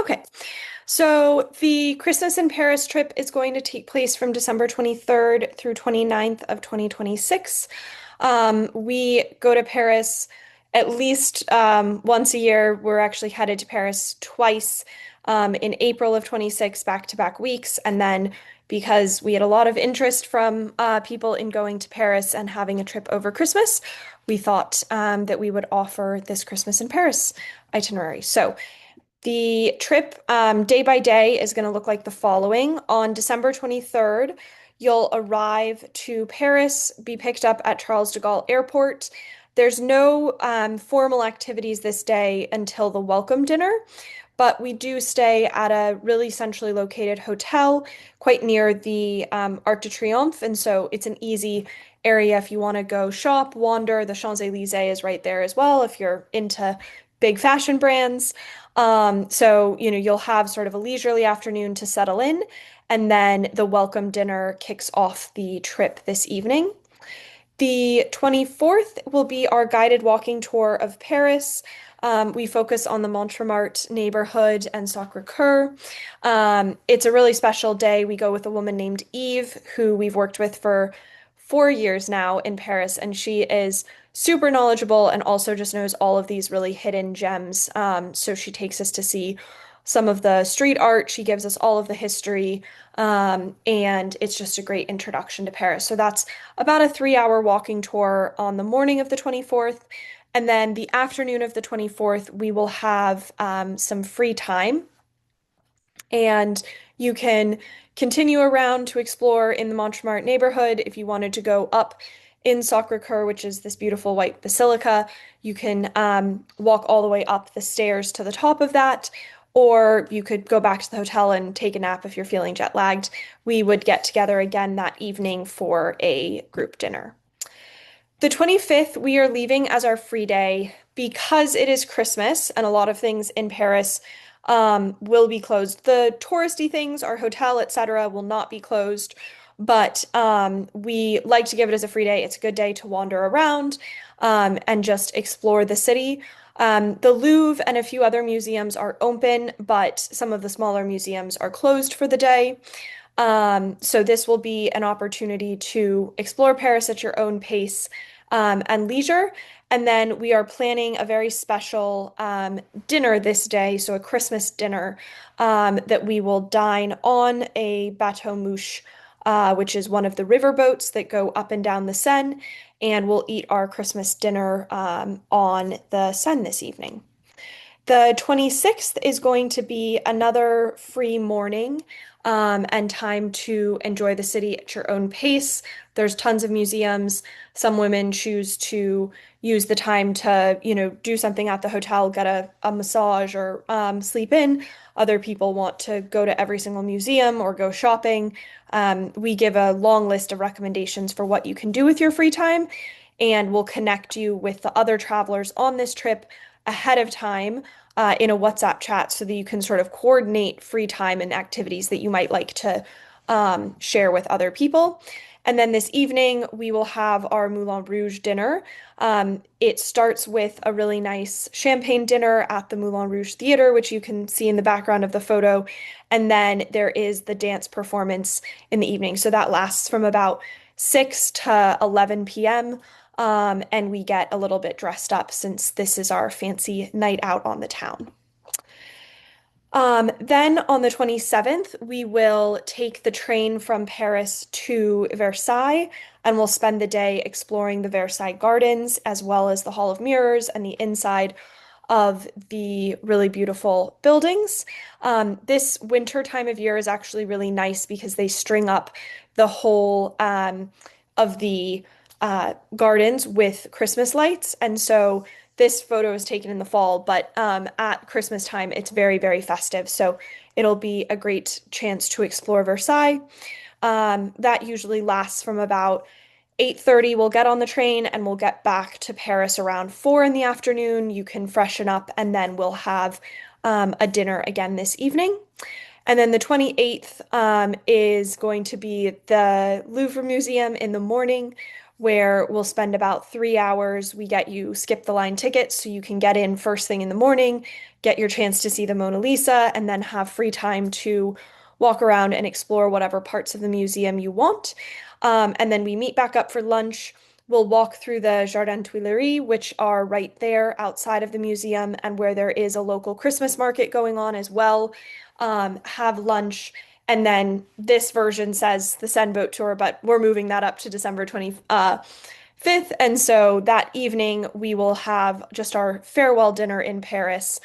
Okay. So the Christmas in Paris trip is going to take place from December 23rd through 29th of 2026. We go to Paris at least once a year. We're actually headed to Paris twice in April of 26, back-to-back weeks. And then because we had a lot of interest from people in going to Paris and having a trip over Christmas, we thought that we would offer this Christmas in Paris itinerary. So the trip, day by day, is going to look like the following. On December 23rd, you'll arrive to Paris, be picked up at Charles de Gaulle Airport. There's no formal activities this day until the welcome dinner, but we do stay at a really centrally located hotel quite near the Arc de Triomphe, and so it's an easy area if you want to go shop, wander. The Champs-Élysées is right there as well if you're into big fashion brands. So you'll have sort of a leisurely afternoon to settle in, and then the welcome dinner kicks off the trip this evening. The 24th will be our guided walking tour of Paris. We focus on the Montmartre neighborhood and Sacré-Cœur. It's a really special day. We go with a woman named Eve, who we've worked with for 4 years now in Paris, and she is super knowledgeable and also just knows all of these really hidden gems. So she takes us to see some of the street art. She gives us all of the history, and it's just a great introduction to Paris. So that's about a 3 hour walking tour on the morning of the 24th. And then the afternoon of the 24th, we will have some free time, and you can continue around to explore in the Montmartre neighborhood. If you wanted to go up in Sacré-Cœur, which is this beautiful white basilica, you can walk all the way up the stairs to the top of that, or you could go back to the hotel and take a nap if you're feeling jet lagged. We would get together again that evening for a group dinner. The 25th, we are leaving as our free day because it is Christmas and a lot of things in Paris will be closed. The touristy things, our hotel, etc., will not be closed, but we like to give it as a free day. It's a good day to wander around and just explore the city. The Louvre and a few other museums are open, but some of the smaller museums are closed for the day. So this will be an opportunity to explore Paris at your own pace and leisure. And then we are planning a very special dinner this day, so a Christmas dinner that we will dine on a bateau mouche, which is one of the river boats that go up and down the Seine, and we'll eat our Christmas dinner on the Seine this evening. The 26th is going to be another free morning and time to enjoy the city at your own pace. There's tons of museums. Some women choose to use the time to, do something at the hotel, get a massage or sleep in. Other people want to go to every single museum or go shopping. We give a long list of recommendations for what you can do with your free time, and we'll connect you with the other travelers on this trip ahead of time in a WhatsApp chat so that you can sort of coordinate free time and activities that you might like to share with other people. And then this evening, we will have our Moulin Rouge dinner. It starts with a really nice champagne dinner at the Moulin Rouge Theater, which you can see in the background of the photo. And then there is the dance performance in the evening. So that lasts from about 6 to 11 p.m. And we get a little bit dressed up since this is our fancy night out on the town. Then on the 27th, we will take the train from Paris to Versailles, and we'll spend the day exploring the Versailles Gardens as well as the Hall of Mirrors and the inside of the really beautiful buildings. This winter time of year is actually really nice because they string up the whole of the gardens with Christmas lights. And so this photo is taken in the fall, but at Christmas time, it's very, very festive. So it'll be a great chance to explore Versailles. That usually lasts from about 8:30. We'll get on the train and we'll get back to Paris around 4 in the afternoon. You can freshen up and then we'll have a dinner again this evening. And then the 28th is going to be the Louvre Museum in the morning. where we'll spend about 3 hours. We get you skip the line tickets so you can get in first thing in the morning, get your chance to see the Mona Lisa, and then have free time to walk around and explore whatever parts of the museum you want. And then we meet back up for lunch. We'll walk through the Jardin Tuileries, which are right there outside of the museum and where there is a local Christmas market going on as well. Have lunch. And then this version says the Seine boat tour, but we're moving that up to December 25th. And so that evening, we will have just our farewell dinner in Paris,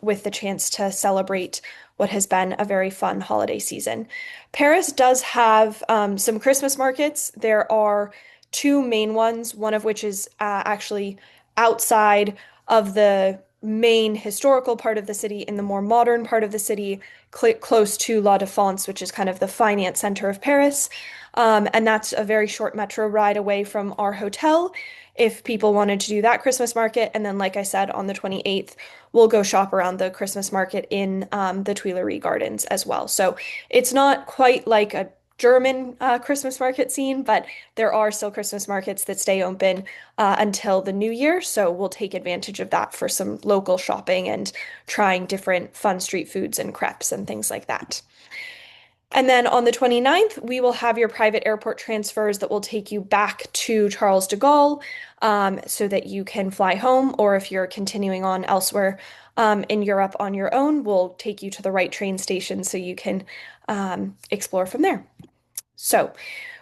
with the chance to celebrate what has been a very fun holiday season. Paris does have some Christmas markets. There are two main ones, one of which is actually outside of the main historical part of the city in the more modern part of the city, close to La Défense, which is kind of the finance center of Paris. And that's a very short metro ride away from our hotel if people wanted to do that Christmas market. And then, like I said, on the 28th, we'll go shop around the Christmas market in the Tuileries Gardens as well. So it's not quite like a German Christmas market scene, but there are still Christmas markets that stay open until the new year. So we'll take advantage of that for some local shopping and trying different fun street foods and crepes and things like that. And then on the 29th, we will have your private airport transfers that will take you back to Charles de Gaulle, so that you can fly home, or if you're continuing on elsewhere in Europe on your own, we'll take you to the right train station so you can explore from there. So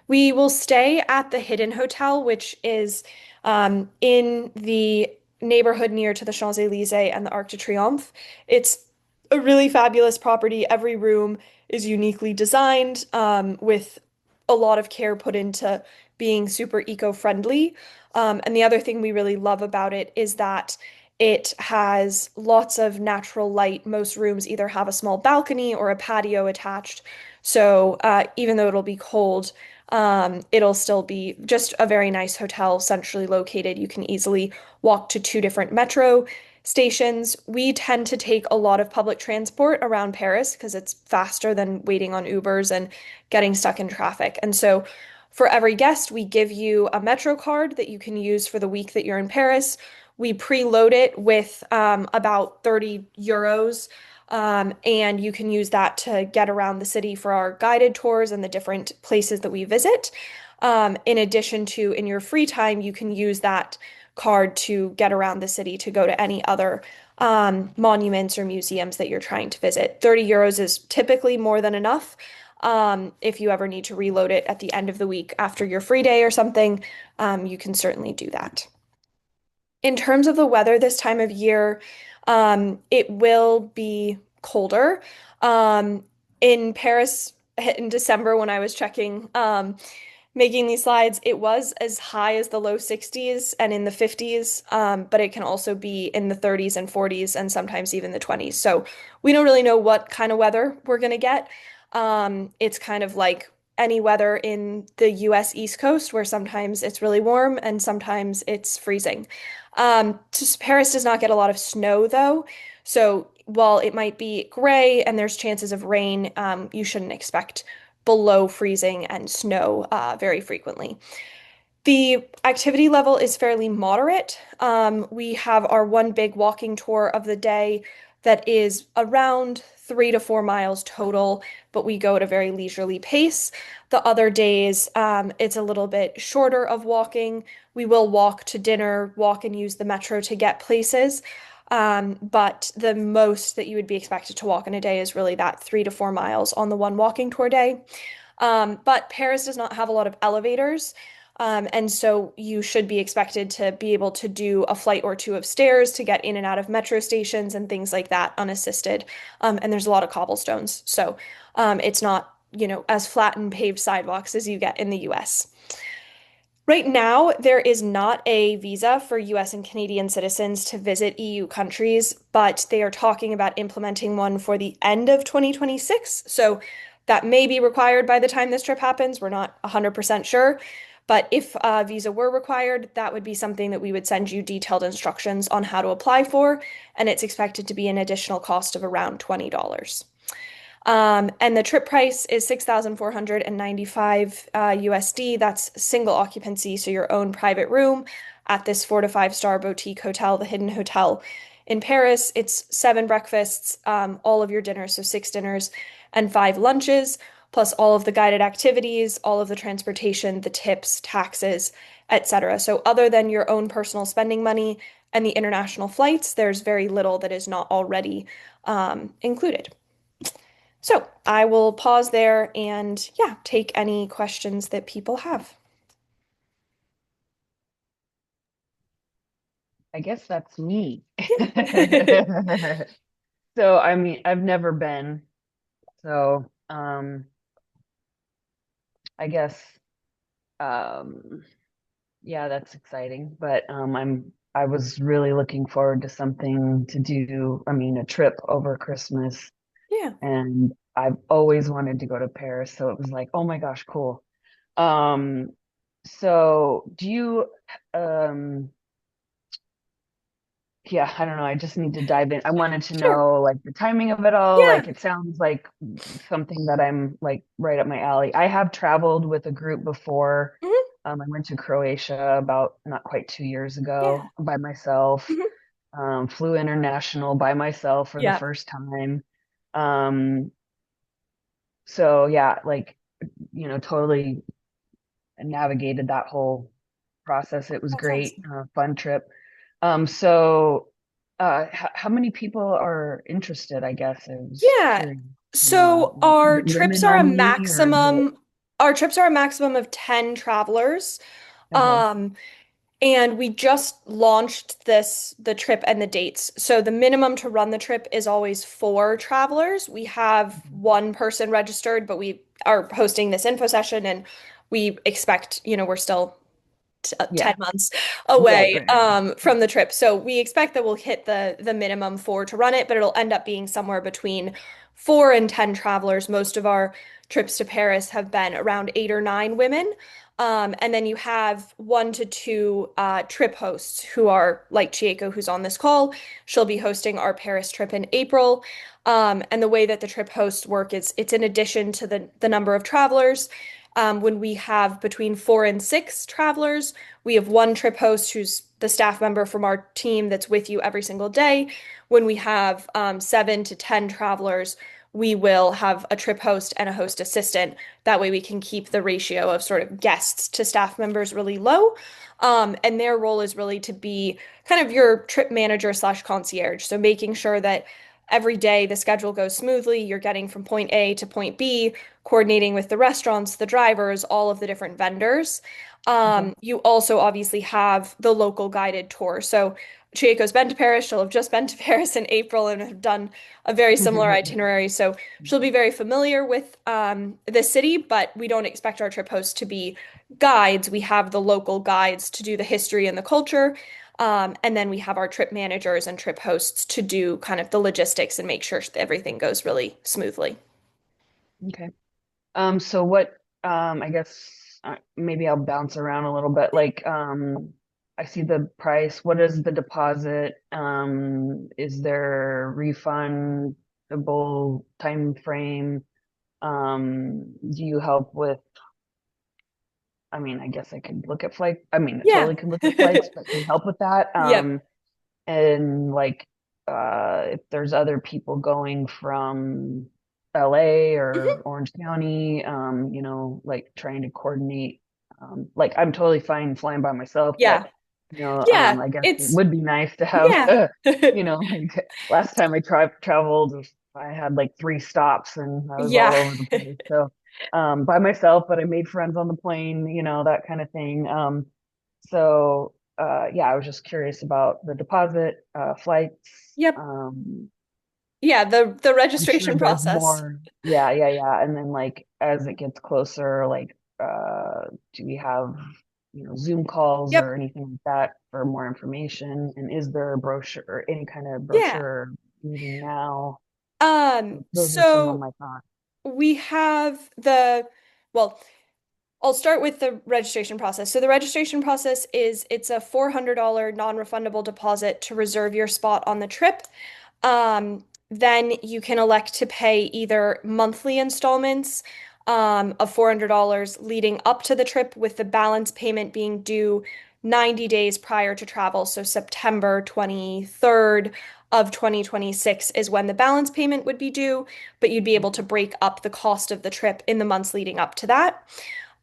we will stay at the Hidden Hotel, which is in the neighborhood near to the Champs-Élysées and the Arc de Triomphe. It's a really fabulous property. Every room is uniquely designed, with a lot of care put into being super eco-friendly. And the other thing we really love about it is that it has lots of natural light. Most rooms either have a small balcony or a patio attached. So even though it'll be cold, it'll still be just a very nice hotel, centrally located. You can easily walk to two different metro stations. We tend to take a lot of public transport around Paris because it's faster than waiting on Ubers and getting stuck in traffic. And so for every guest, we give you a Metro card that you can use for the week that you're in Paris. We preload it with about 30 euros. And you can use that to get around the city for our guided tours and the different places that we visit. In addition to, in your free time, you can use that card to get around the city to go to any other monuments or museums that you're trying to visit. 30 euros is typically more than enough. If you ever need to reload it at the end of the week after your free day or something, you can certainly do that. In terms of the weather this time of year, it will be colder. In Paris in December, when I was checking, making these slides, it was as high as the low 60s and in the 50s, but it can also be in the 30s and 40s and sometimes even the 20s. So we don't really know what kind of weather we're going to get. It's kind of like any weather in the US East Coast, where sometimes it's really warm and sometimes it's freezing. Paris does not get a lot of snow though. So while it might be gray and there's chances of rain, you shouldn't expect below freezing and snow very frequently. The activity level is fairly moderate. We have our one big walking tour of the day that is around 3 to 4 miles total, but we go at a very leisurely pace. The other days, it's a little bit shorter of walking. We will walk to dinner, walk and use the metro to get places. But the most that you would be expected to walk in a day is really that 3 to 4 miles on the one walking tour day. But Paris does not have a lot of elevators. And so you should be expected to be able to do a flight or two of stairs to get in and out of metro stations and things like that unassisted. And there's a lot of cobblestones. So it's not, as flat and paved sidewalks as you get in the US. Right now, there is not a visa for US and Canadian citizens to visit EU countries, but they are talking about implementing one for the end of 2026. So that may be required by the time this trip happens. We're not 100% sure. But if a visa were required, that would be something that we would send you detailed instructions on how to apply for, and it's expected to be an additional cost of around $20. And the trip price is 6,495 USD. That's single occupancy, so your own private room at this 4 to 5 star boutique hotel, the Hidden Hotel in Paris. It's 7 breakfasts, all of your dinners, so 6 dinners and 5 lunches, plus all of the guided activities, all of the transportation, the tips, taxes, etc. So other than your own personal spending money and the international flights, there's very little that is not already included. So I will pause there and yeah, take any questions that people have. I guess that's me. Yeah. So, I mean, I've never been. So, I guess, um, yeah, that's exciting. But I was really looking forward to something to do. I mean, a trip over Christmas, Yeah, and I've always wanted to go to Paris. So it was like, oh my gosh, cool. Um, so do you, um, yeah, I don't know. I just need to dive in. I wanted to sure. know like the timing of it all. Like Yeah. it sounds like something that I'm like right up my alley. I have traveled with a group before. Mhm. I went to Croatia about not quite 2 years Yeah. ago by myself. Mhm. Flew international by myself for the Yeah. first time. Um, so yeah, like, totally navigated that whole process. It was That's great, awesome. fun trip. So, how many people are interested? I guess I was Yeah. curious to know. So Is it women only, or is it our trips are a maximum of 10 travelers. okay? Um, And we just launched the trip and the dates. So the minimum to run the trip is always 4 travelers. We have one person registered, but we are hosting this info session and we expect, we're still t 10 Yeah, months right, away right, right. from the trip. So we expect that we'll hit the minimum 4 to run it, but it'll end up being somewhere between 4 and 10 travelers. Most of our trips to Paris have been around 8 or 9 women. And then you have 1 to 2 trip hosts who are like Chieko, who's on this call. She'll be hosting our Paris trip in April. And the way that the trip hosts work is it's in addition to the number of travelers. When we have between 4 and 6 travelers, we have one trip host who's the staff member from our team that's with you every single day. When we have 7 to 10 travelers, we will have a trip host and a host assistant. That way, we can keep the ratio of sort of guests to staff members really low. And their role is really to be kind of your trip manager slash concierge. So making sure that every day the schedule goes smoothly, you're getting from point A to point B, coordinating with the restaurants, the drivers, all of the different vendors. Okay. You also obviously have the local guided tour. So Chieko's been to Paris. She'll have just been to Paris in April and have done a very similar itinerary. So she'll be very familiar with the city, but we don't expect our trip hosts to be guides. We have the local guides to do the history and the culture. And then we have our trip managers and trip hosts to do kind of the logistics and make sure that everything goes really smoothly. Okay. So what, I guess maybe I'll bounce around a little bit. Like, I see the price. What is the deposit? Is there refundable time frame? Do you help with, I mean, I guess I could look at flight. I mean, I Yeah. totally could look at flights, but can you help with that? Yep. And like, if there's other people going from LA or Mhm. Orange County, like trying to coordinate. Like I'm totally fine flying by myself, but Yeah. Yeah. I guess it It's would be nice to have, yeah. like last time I traveled, I had like 3 stops and I was all Yeah. over the place. So, by myself, but I made friends on the plane, that kind of thing. So, yeah, I was just curious about the deposit, flights. Yep. Yeah, the I'm sure registration there's process. more. Yeah, yeah, yeah. And then like as it gets closer, like do we have, Zoom calls Yep. or anything like that for more information? And is there a brochure or any kind of Yeah. brochure meeting now? Those are some of So my thoughts. we have well, I'll start with the registration process. So the registration process is it's a $400 non-refundable deposit to reserve your spot on the trip. then you can elect to pay either monthly installments of $400 leading up to the trip, with the balance payment being due 90 days prior to travel. So September 23rd of 2026 is when the balance payment would be due, but you'd be able to break up the cost of the trip in the months leading up to that.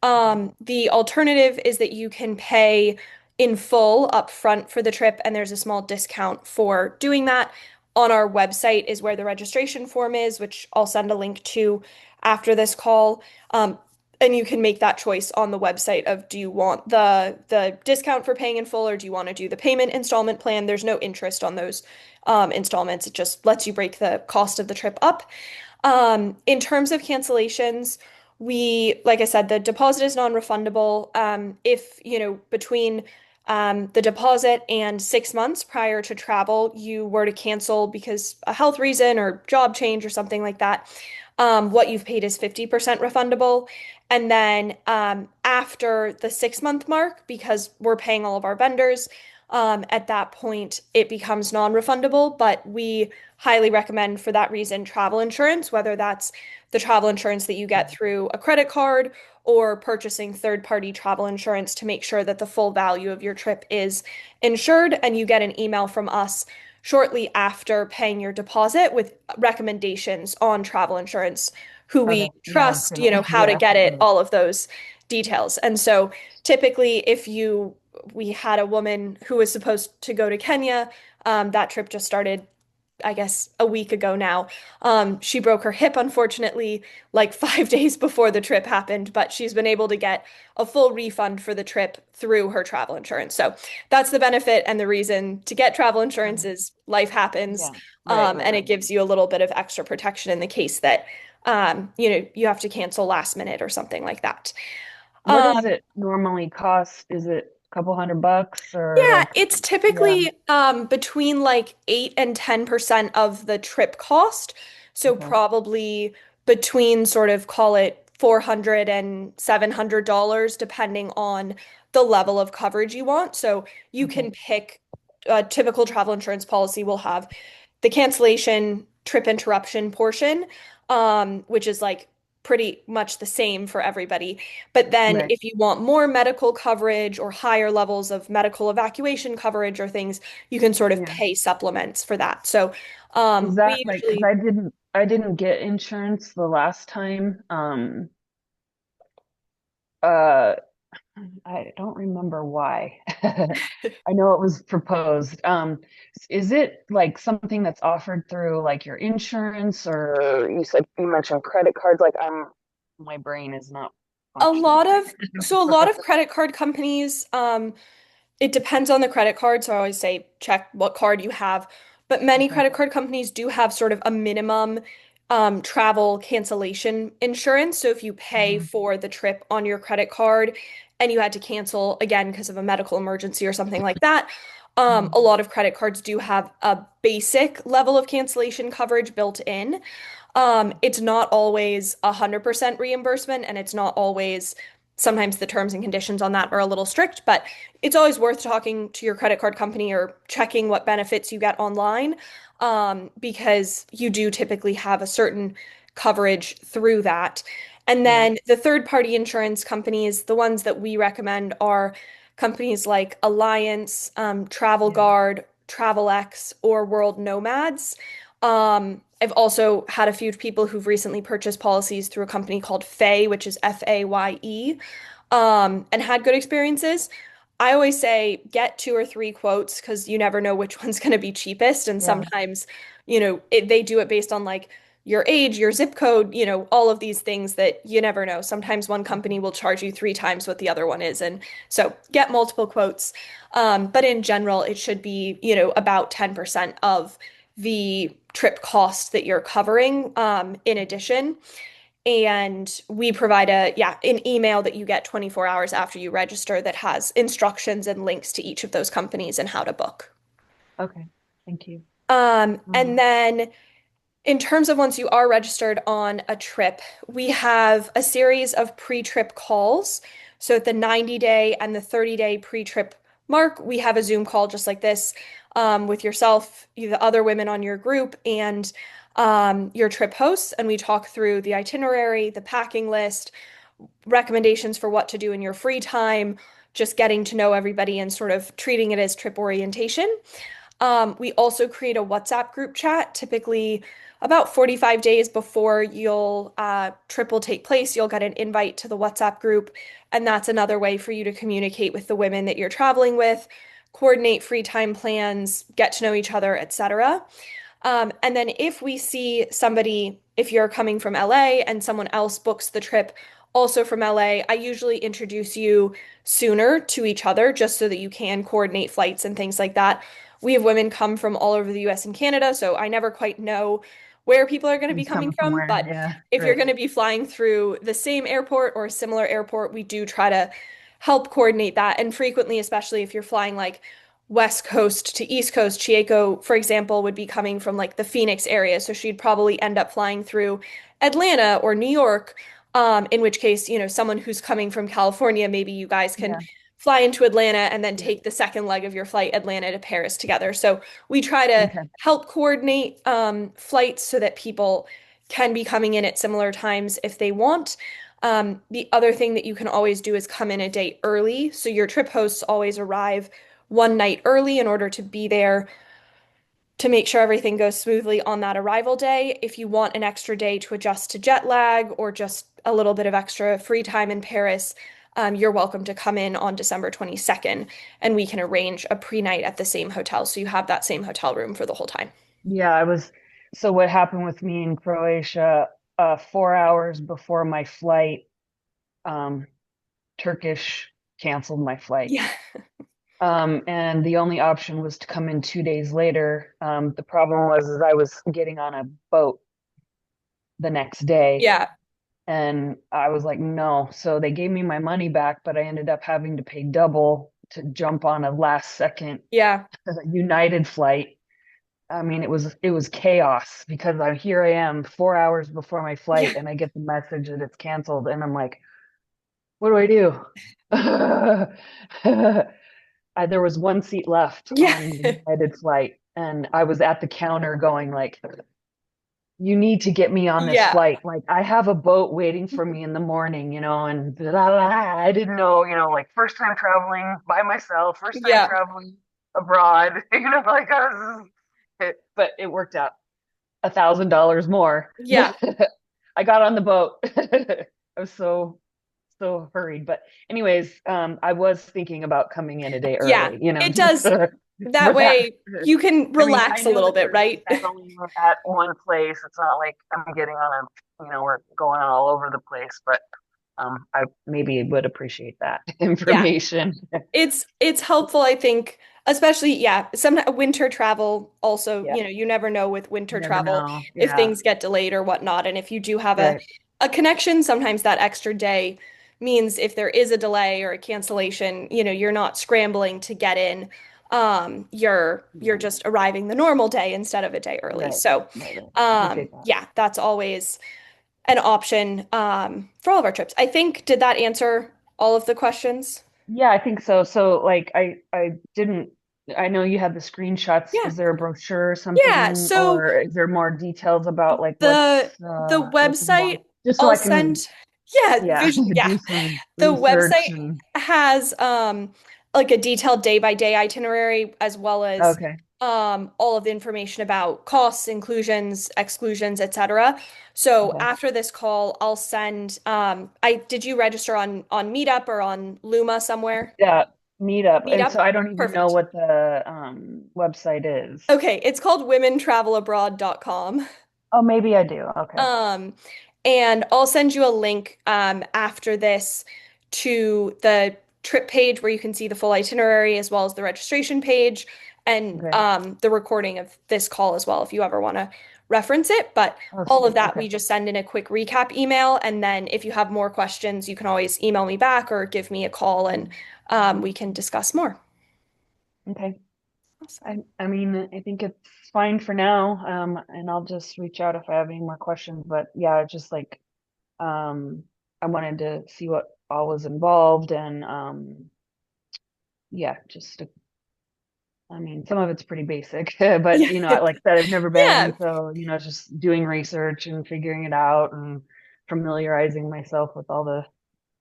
The alternative is that you can pay in full upfront for the trip, and there's a small discount for doing that. On our website is where the registration form is, which I'll send a link to after this call. And you can make that choice on the website of, do you want the discount for paying in full, or do you want to do the payment installment plan? There's no interest on those installments. It just lets you break the cost of the trip up. In terms of cancellations, like I said, the deposit is non-refundable. If, between the deposit and 6 months prior to travel, you were to cancel because a health reason or job change or something like that, what you've paid is 50% refundable. And then after the 6 month mark, because we're paying all of our vendors, at that point it becomes non-refundable. But we highly recommend, for that reason, travel insurance, whether that's the travel insurance that you get through a credit card or purchasing third-party travel insurance, to make sure that the full value of your trip is insured. And you get an email from us shortly after paying your deposit with recommendations on travel insurance, who we Okay. Yeah, I was trust, gonna, how to yeah. get it, all of those details. And so typically, we had a woman who was supposed to go to Kenya. That trip just started, I guess, a week ago now. She broke her hip, unfortunately, like 5 days before the trip happened, but she's been able to get a full refund for the trip through her travel insurance. So that's the benefit, and the reason to get travel insurance Okay. is life happens, Yeah. Right, right, and it right. gives you a little bit of extra protection in the case that, you have to cancel last minute or something like that. What Um, does it normally cost? Is it a couple $100 or Yeah, like, it's yeah, typically between like 8 and 10% of the trip cost. So okay. probably between, sort of, call it $400 and $700, depending on the level of coverage you want. So you Okay. can pick a typical travel insurance policy will have the cancellation trip interruption portion, which is like pretty much the same for everybody. But then Right. if you want more medical coverage or higher levels of medical evacuation coverage or things, you can sort of Yeah. pay supplements for that. So Is that we like, because usually, I didn't get insurance the last time. Uh I don't remember why. I know it was proposed. Is it like something that's offered through like your insurance, or you mentioned credit cards? Like my brain is not a functioning. lot of a lot of credit card companies, it depends on the credit card, so I always say check what card you have. But many Okay. credit card companies do have sort of a minimum travel cancellation insurance. So if you pay Mhm. for the trip on your credit card and you had to cancel again because of a medical emergency or something like that, a Mhm. lot of credit cards do have a basic level of cancellation coverage built in. It's not always 100% reimbursement, and it's not always, sometimes the terms and conditions on that are a little strict, but it's always worth talking to your credit card company or checking what benefits you get online, because you do typically have a certain coverage through that. And Yeah. then the third party insurance companies, the ones that we recommend, are companies like Alliance, Travel Yeah. Guard, TravelX, or World Nomads. I've also had a few people who've recently purchased policies through a company called Faye, which is Faye, and had good experiences. I always say get two or three quotes, because you never know which one's going to be cheapest. And Yeah. sometimes, they do it based on like your age, your zip code, all of these things that you never know. Sometimes one company will charge you 3 times what the other one is. And so get multiple quotes. But in general, it should be, about 10% of the trip cost that you're covering, in addition. And we provide an email that you get 24 hours after you register that has instructions and links to each of those companies and how to book. Okay. Thank you. And then in terms of once you are registered on a trip, we have a series of pre-trip calls. So at the 90-day and the 30-day pre-trip mark, we have a Zoom call just like this, with yourself, the other women on your group, and your trip hosts, and we talk through the itinerary, the packing list, recommendations for what to do in your free time, just getting to know everybody and sort of treating it as trip orientation. We also create a WhatsApp group chat, typically about 45 days before your trip will take place. You'll get an invite to the WhatsApp group, and that's another way for you to communicate with the women that you're traveling with, coordinate free time plans, get to know each other, etc. And then if we see somebody, if you're coming from LA and someone else books the trip also from LA, I usually introduce you sooner to each other just so that you can coordinate flights and things like that. We have women come from all over the US and Canada, so I never quite know where people are going to be Who's coming coming from from. where? But Yeah, if you're right. going to be flying through the same airport or a similar airport, we do try to help coordinate that. And frequently, especially if you're flying like West Coast to East Coast, Chieko, for example, would be coming from like the Phoenix area. So she'd probably end up flying through Atlanta or New York. In which case, someone who's coming from California, maybe you guys can Yeah, fly into Atlanta and then yeah. take the second leg of your flight, Atlanta to Paris together. So we try to Okay. help coordinate flights so that people can be coming in at similar times if they want. The other thing that you can always do is come in a day early. So your trip hosts always arrive one night early in order to be there to make sure everything goes smoothly on that arrival day. If you want an extra day to adjust to jet lag or just a little bit of extra free time in Paris, you're welcome to come in on December 22nd and we can arrange a pre-night at the same hotel so you have that same hotel room for the whole time. Yeah, so what happened with me in Croatia, 4 hours before my flight, um, Turkish canceled my flight. Yeah. And the only option was to come in 2 days later. The problem was is I was getting on a boat the next day, Yeah. and I was like, no. So they gave me my money back, but I ended up having to pay double to jump on a last second Yeah. United flight. I mean, it was chaos because I am 4 hours before my flight Yeah. and I get the message that it's canceled and I'm like, what do I do? There was one seat left Yeah. on the United flight and I was at the counter going like, you need to get me on this Yeah. flight. Like I have a boat waiting for me in the morning, and blah, blah, blah. I didn't know, like first time traveling by myself, first time Yeah. traveling abroad, like but it worked out $1,000 more. Yeah. I got on the boat. I was so hurried. But anyways, I was thinking about coming in a day Yeah. early, It just does for that that. way you can I mean, I relax a knew little that bit, right? I'm only at one place. It's not like I'm getting on we're going all over the place, but I maybe would appreciate that Yeah. information. It's helpful, I think, especially, yeah, some winter travel also, Yeah, you never know with you winter never travel know. if Yeah, things get delayed or whatnot. And if you do have a, right. a connection, sometimes that extra day means if there is a delay or a cancellation, you're not scrambling to get in. You're Yeah, just arriving the normal day instead of a day early. right, So, right. Appreciate that. yeah, that's always an option for all of our trips. I think, did that answer all of the questions? Yeah, I think so. So like I didn't I know you have the screenshots. Yeah. Is there a brochure or Yeah, something so or is there more details about like the the what's website involved? Just so I'll I send, can yeah, yeah, yeah. do some The research website and has like a detailed day by day itinerary as well as okay. all of the information about costs, inclusions, exclusions, etc. So Okay. after this call, I'll send I did you register on Meetup or on Luma somewhere? Yeah, meetup. And Meetup? so I don't even know Perfect. what the website is. Okay, it's called womentravelabrod.com. Oh, maybe I do. Okay. Um, and I'll send you a link after this to the trip page where you can see the full itinerary as well as the registration page and Okay. the recording of this call as well if you ever want to reference it. But Oh, all of sweet. that, Okay. we just send in a quick recap email. And then if you have more questions, you can always email me back or give me a call and we can discuss more. Okay. Awesome. I mean, I think it's fine for now. And I'll just reach out if I have any more questions. But yeah, just like I wanted to see what all was involved and yeah, just I mean, some of it's pretty basic, but Yeah. like I said, I've never Yeah. been, so just doing research and figuring it out and familiarizing myself with all the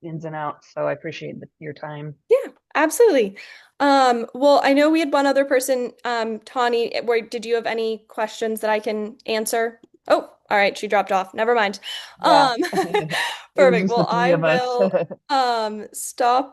ins and outs. So I appreciate your time. Yeah, absolutely. Well, I know we had one other person, Tawny, where did you have any questions that I can answer? Oh, all right, she dropped off. Never mind. Yeah, Um, it was perfect. just the Well, three I of us. will stop